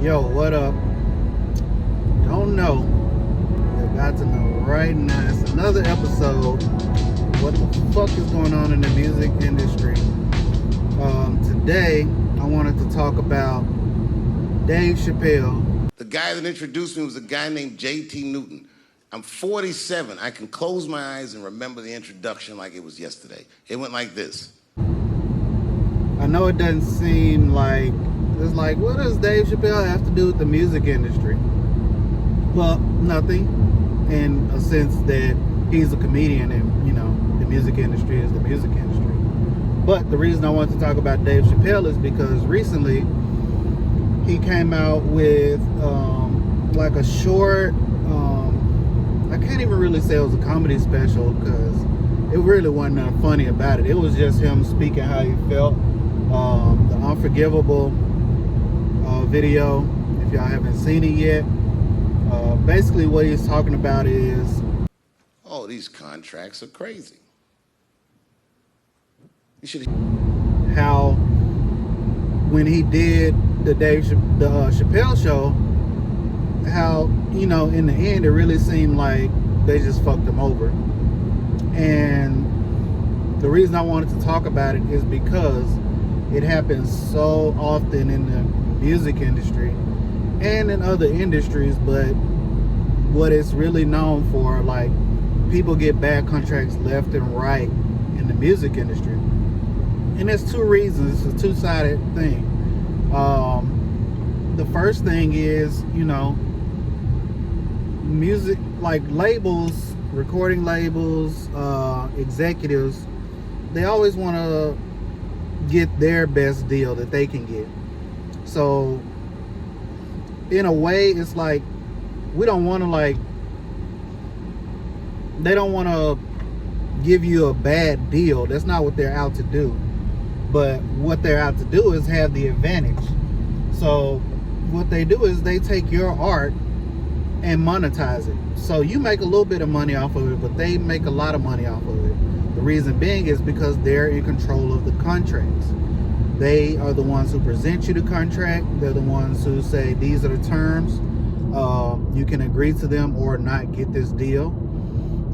Yo, what up? Don't know. You're about to know right now. It's another episode. What the fuck is going on in the music industry? Today, I wanted to talk about Dave Chappelle. The guy that introduced me was a guy named J.T. Newton. I'm 47. I can close my eyes and remember the introduction like it was yesterday. It went like this. I know it doesn't seem like, it's like, what does Dave Chappelle have to do with the music industry? Well, nothing, in a sense that he's a comedian and, you know, the music industry is the music industry. But the reason I want to talk about Dave Chappelle is because recently he came out with like a short, I can't even really say it was a comedy special because it really wasn't nothing funny about it. It was just him speaking how he felt. The Unforgivable video, if y'all haven't seen it yet, basically what he's talking about is, oh, these contracts are crazy. You should. How when he did the Chappelle show, how, you know, in the end it really seemed like they just fucked him over. And the reason I wanted to talk about it is because it happens so often in the music industry and in other industries, but what it's really known for, like, people get bad contracts left and right in the music industry. And there's two reasons. It's a two-sided thing. The first thing is, you know, music, like labels, recording labels, executives, they always want to get their best deal that they can get. So in a way, it's like, we don't want to, like, they don't want to give you a bad deal. That's not what they're out to do. But what they're out to do is have the advantage. So what they do is they take your art and monetize it. So you make a little bit of money off of it, but they make a lot of money off of it. The reason being is because they're in control of the contracts. They are the ones who present you the contract. They're the ones who say, these are the terms. You can agree to them or not get this deal.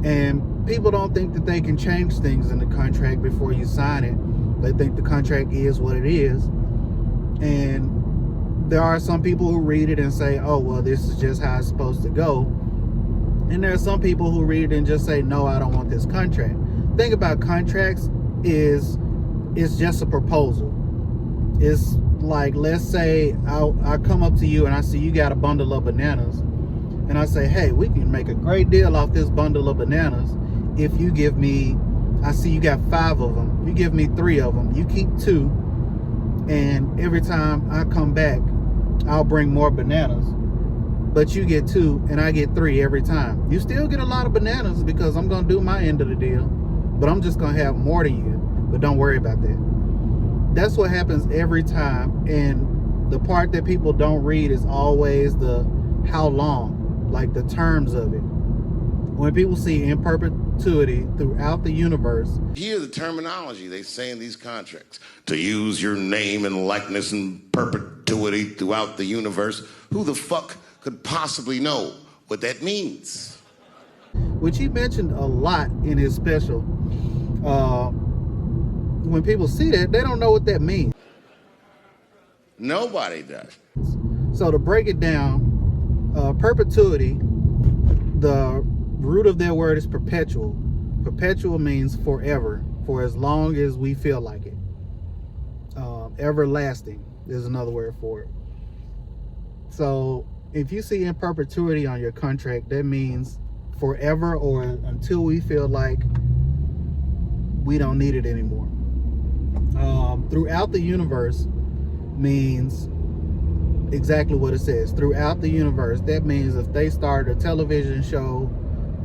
And people don't think that they can change things in the contract before you sign it. They think the contract is what it is. And there are some people who read it and say, oh, well, this is just how it's supposed to go. And there are some people who read it and just say, no, I don't want this contract. The thing about contracts is it's just a proposal. It's like, let's say I come up to you and I see you got a bundle of bananas. And I say, hey, we can make a great deal off this bundle of bananas if you give me, I see you got 5 of them. You give me 3 of them. You keep 2. And every time I come back, I'll bring more bananas. But you get 2 and I get 3 every time. You still get a lot of bananas because I'm going to do my end of the deal. But I'm just going to have more than you. But don't worry about that. That's what happens every time. And the part that people don't read is always the how long, like the terms of it. When people see in perpetuity throughout the universe. Hear the terminology they say in these contracts. To use your name and likeness in perpetuity throughout the universe. Who the fuck could possibly know what that means? Which he mentioned a lot in his special. When people see that, they don't know what that means. Nobody does. So to break it down, perpetuity, the root of their word is perpetual. Perpetual means forever, for as long as we feel like it. Everlasting is another word for it. So if you see in perpetuity on your contract, that means forever or until we feel like we don't need it anymore. Throughout the universe means exactly what it says. Throughout the universe, that means if they started a television show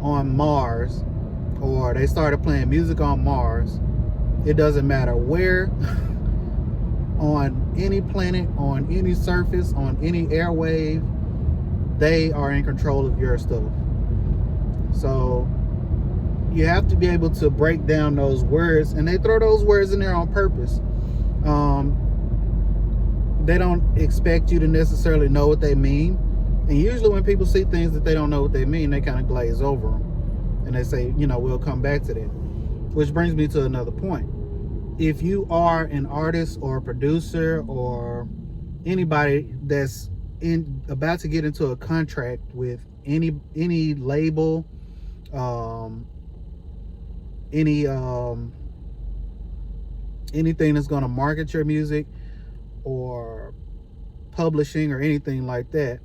on Mars, or they started playing music on Mars, it doesn't matter where, on any planet, on any surface, on any airwave, they are in control of your stuff. So you have to be able to break down those words, and they throw those words in there on purpose. they don't expect you to necessarily know what they mean. And usually when people see things that they don't know what they mean, they kind of glaze over them. And they say, we'll come back to that. Which brings me to another point. If you are an artist or a producer or anybody that's about to get into a contract with any label, anything that's going to market your music or publishing or anything like that,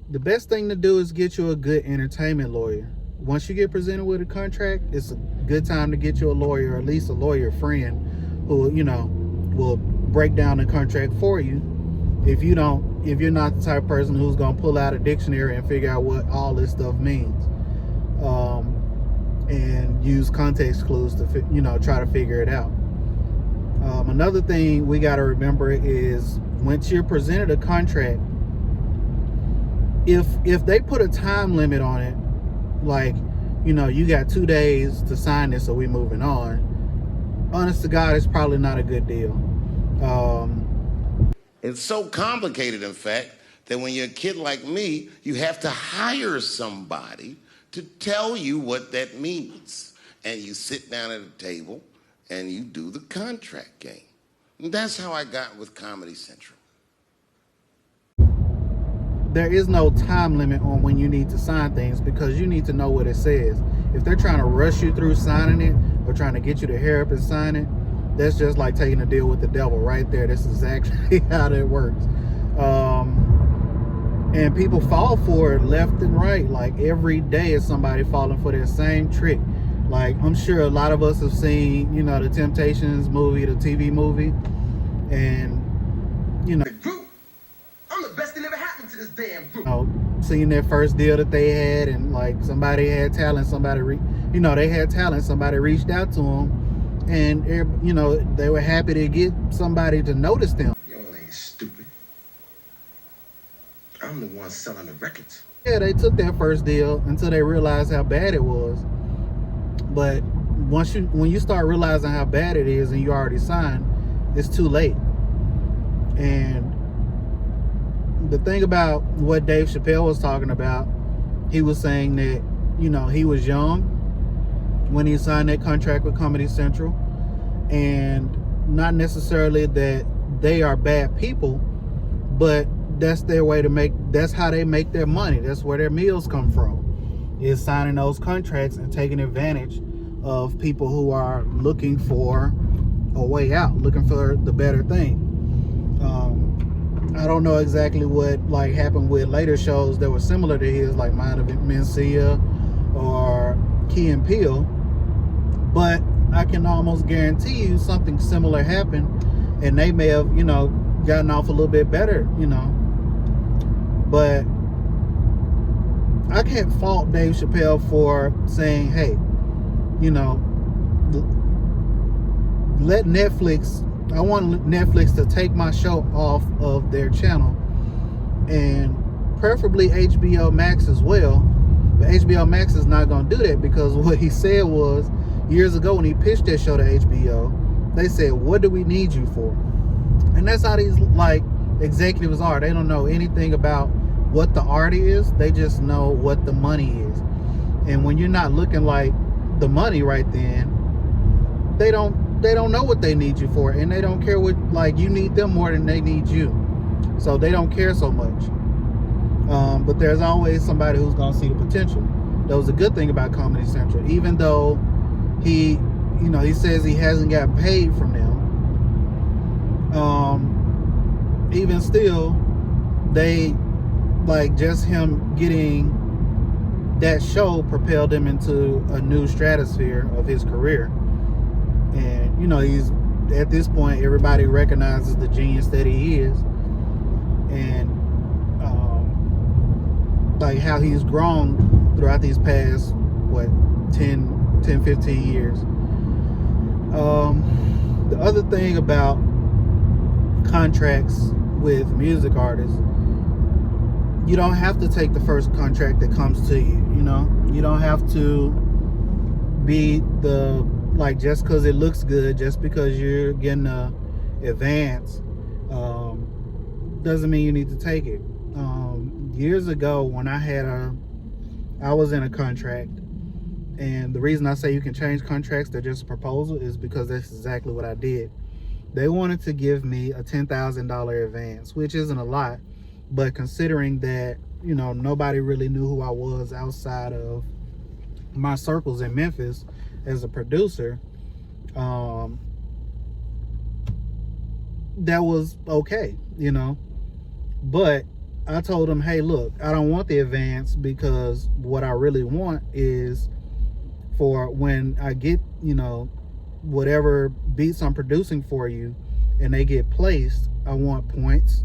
the best thing to do is get you a good entertainment lawyer. Once you get presented with a contract, it's a good time to get you a lawyer, or at least a lawyer friend who, will break down the contract for you. If you're not the type of person who's going to pull out a dictionary and figure out what all this stuff means, and use context clues to, try to figure it out. Another thing we got to remember is once you're presented a contract, if they put a time limit on it, like, you got 2 days to sign this, so we moving on. Honest to God, it's probably not a good deal. It's so complicated, in fact, that when you're a kid like me, you have to hire somebody to tell you what that means. And you sit down at a table and you do the contract game. And that's how I got with Comedy Central. There is no time limit on when you need to sign things, because you need to know what it says. If they're trying to rush you through signing it or trying to get you to hurry up and sign it, that's just like taking a deal with the devil right there. This is actually how that works. And people fall for it left and right. Like every day is somebody falling for that same trick. Like I'm sure a lot of us have seen, the Temptations movie, the TV movie, and I'm the best thing ever happened to this damn group. Seeing their first deal that they had, and like somebody had talent, they had talent, somebody reached out to them, and they were happy to get somebody to notice them. Y'all ain't stupid. I'm the one selling the records. Yeah, they took their first deal until they realized how bad it was. But when you start realizing how bad it is and you already signed, it's too late. And the thing about what Dave Chappelle was talking about, he was saying that, he was young when he signed that contract with Comedy Central, and not necessarily that they are bad people, but that's their way that's how they make their money. That's where their meals come from, is signing those contracts and taking advantage of people who are looking for a way out, looking for the better thing. I don't know exactly what happened with later shows that were similar to his, like Mind of Mencia or Key and Peele, but I can almost guarantee you something similar happened, and they may have, gotten off a little bit better, But I can't fault Dave Chappelle for saying, hey, let Netflix, I want Netflix to take my show off of their channel, and preferably HBO Max as well. But HBO Max is not going to do that, because what he said was, years ago when he pitched that show to HBO, they said, what do we need you for? And that's how these executives are. They don't know anything about what the art is. They just know what the money is. And when you're not looking like the money right then, they don't know what they need you for, and they don't care what, you need them more than they need you. So they don't care so much. But there's always somebody who's gonna see the potential. That was a good thing about Comedy Central. Even though he says he hasn't gotten paid from them, even still, they just him getting that show propelled him into a new stratosphere of his career. And he's at this point, everybody recognizes the genius that he is, and how he's grown throughout these past 10-15 years. The other thing about contracts with music artists, you don't have to take the first contract that comes to you. You don't have to be the just because it looks good, just because you're getting a advance, doesn't mean you need to take it. Years ago, when I was in a contract, and the reason I say you can change contracts, they're just a proposal, is because that's exactly what I did. They wanted to give me a $10,000 advance, which isn't a lot, but considering that, nobody really knew who I was outside of my circles in Memphis as a producer, that was okay, But I told them, hey, look, I don't want the advance, because what I really want is for when I get, whatever beats I'm producing for you and they get placed, I want points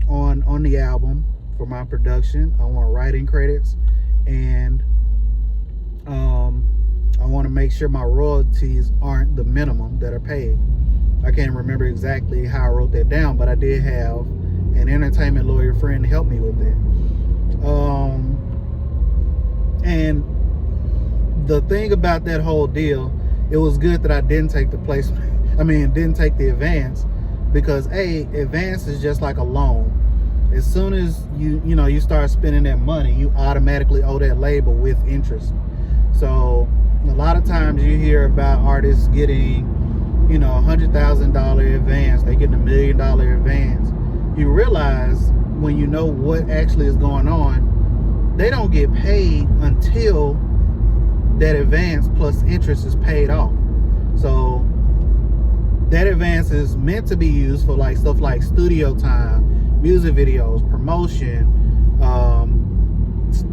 on the album for my production. I want writing credits, and I want to make sure my royalties aren't the minimum that are paid. I can't remember exactly how I wrote that down, but I did have an entertainment lawyer friend help me with that. And the thing about that whole deal, it was good that I didn't take the placement. Didn't take the advance, because advance is just like a loan. As soon as you start spending that money, you automatically owe that label with interest. So a lot of times you hear about artists getting, $100,000 advance, they get $1 million advance. You realize, when you know what actually is going on, they don't get paid until that advance plus interest is paid off. So that advance is meant to be used for like stuff like studio time, music videos, promotion,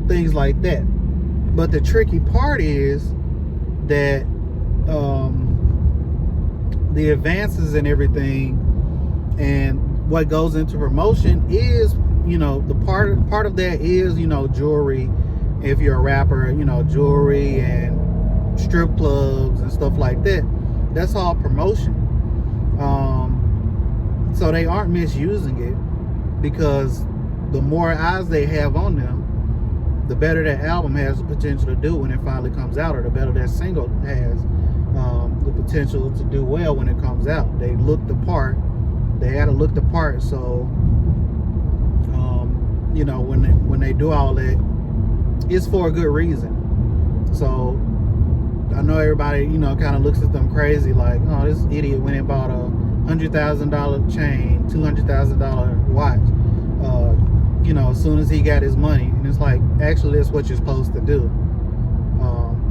things like that. But the tricky part is that the advances and everything, and what goes into promotion is, the part of that is, jewelry. If you're a rapper, jewelry and strip clubs and stuff like that. That's all promotion. So they aren't misusing it, because the more eyes they have on them, the better that album has the potential to do when it finally comes out, or the better that single has the potential to do well when it comes out. They looked the part. They had to look the part. So, when they do all that, it's for a good reason. So I know everybody, kind of looks at them crazy, like, oh, this idiot went and bought a $100,000 chain, $200,000 watch, as soon as he got his money. And it's like, actually, that's what you're supposed to do.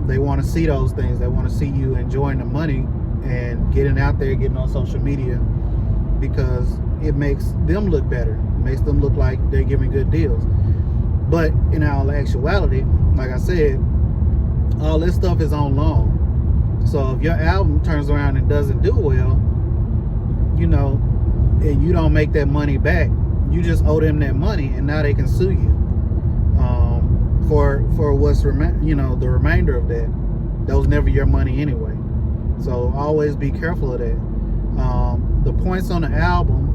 They want to see those things. They want to see you enjoying the money and getting out there, getting on social media, because it makes them look better. It makes them look like they're giving good deals. But in all actuality, like I said, all this stuff is on loan. So if your album turns around and doesn't do well, and you don't make that money back, you just owe them that money, and now they can sue you for what's the remainder of that. That was never your money anyway. So always be careful of that. The points on the album,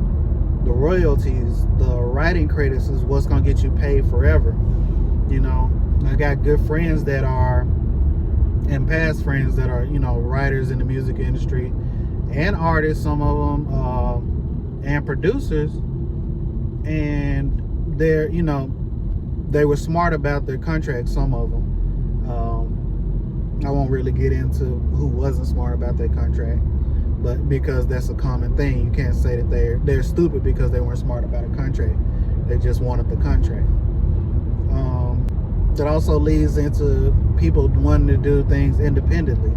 the royalties, the writing credits is what's gonna get you paid forever. I got good friends that are, and past friends that are, writers in the music industry, and artists, some of them, and producers, and they're, they were smart about their contracts, some of them. I won't really get into who wasn't smart about their contract, but because that's a common thing, you can't say that they're stupid because they weren't smart about a contract. They just wanted the contract. That also leads into people wanting to do things independently,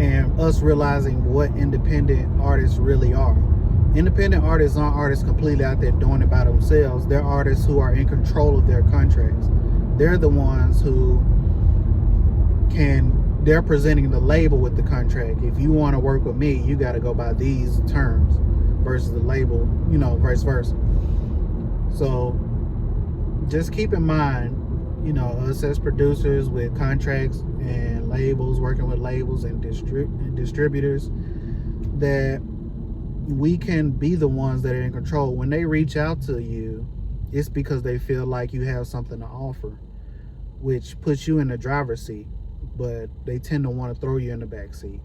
and us realizing what independent artists really are. Independent artists aren't artists completely out there doing it by themselves. They're artists who are in control of their contracts. They're the ones who they're presenting the label with the contract. If you want to work with me, you got to go by these terms, versus the label, vice versa. So just keep in mind, us as producers with contracts and labels, working with labels and distributors, that we can be the ones that are in control. When they reach out to you, it's because they feel like you have something to offer, which puts you in the driver's seat, but they tend to want to throw you in the back seat.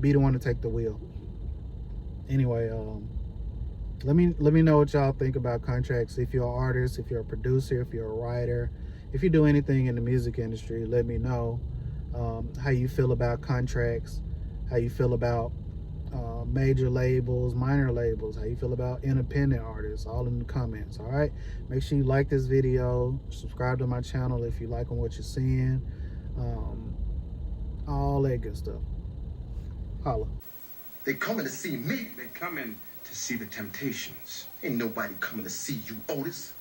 be the one to take the wheel. Anyway, let me know what y'all think about contracts. If you're an artist, if you're a producer, if you're a writer, if you do anything in the music industry, let me know how you feel about contracts, how you feel about major labels, minor labels, how you feel about independent artists, all in the comments. All right, make sure you like this video, subscribe to my channel if you're liking what you're seeing, all that good stuff. Holla. They coming to see me. They come in to see the Temptations. Ain't nobody coming to see you, Otis.